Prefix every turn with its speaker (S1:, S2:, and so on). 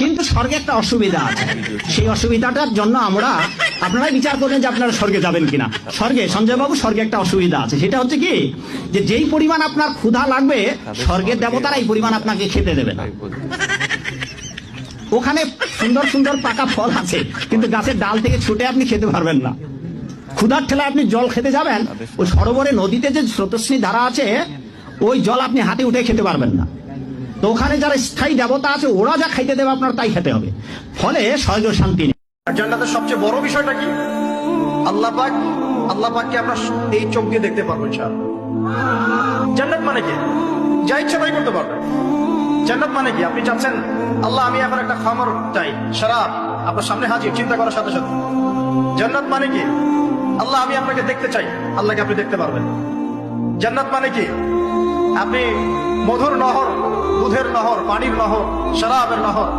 S1: কিন্তু স্বর্গে একটা অসুবিধা আছে, সেই অসুবিধাটার জন্য আপনারাই বিচার করবেন যে আপনারা স্বর্গে যাবেন কিনা। স্বর্গে, সঞ্জয় বাবু, স্বর্গে একটা অসুবিধা আছে, সেটা হচ্ছে কি, যে যেই পরিমাণ আপনার ক্ষুধা লাগবে স্বর্গের দেবতারা এই পরিমাণ আপনাকে খেতে দেবে না। ওখানে সুন্দর সুন্দর পাকা ফল আছে, কিন্তু গাছের ডাল থেকে ছুটে আপনি খেতে পারবেন না। ক্ষুধার ঠেলায় আপনি জল খেতে যাবেন, ওই সরোবরে নদীতে যে স্রোতস্বিনী ধারা আছে, ওই জল আপনি হাতে উঠে খেতে পারবেন না। তো ওখানে যারা স্থায়ী দেবতা আছে, ওরা যা খাইতে দেবে আপনার তাই খেতে হবে, ফলে সহজ শান্তি নেই।
S2: জান্নাতের সবচেয়ে বড় বিষয়টা কি? আল্লাহ পাককে আমরা এই চোখ দিয়ে দেখতে পারবো ইনশাআল্লাহ। জান্নাত মানে কি? যা ইচ্ছা তাই করতে পারবেন। জান্নাত মানে কি? আপনি চাচ্ছেন আল্লাহ আমি এখন একটা খামর চাই, শরাব আপনার সামনে হাজির, চিন্তা করার সাথে সাথে। জান্নাত মানে কি? আল্লাহ আমি আপনাকে দেখতে চাই, আল্লাহকে আপনি দেখতে পারবেন। জান্নাত মানে কি? আপনি মধুর নহর, দুধের নহর, পানির নহর, শরাবের নহর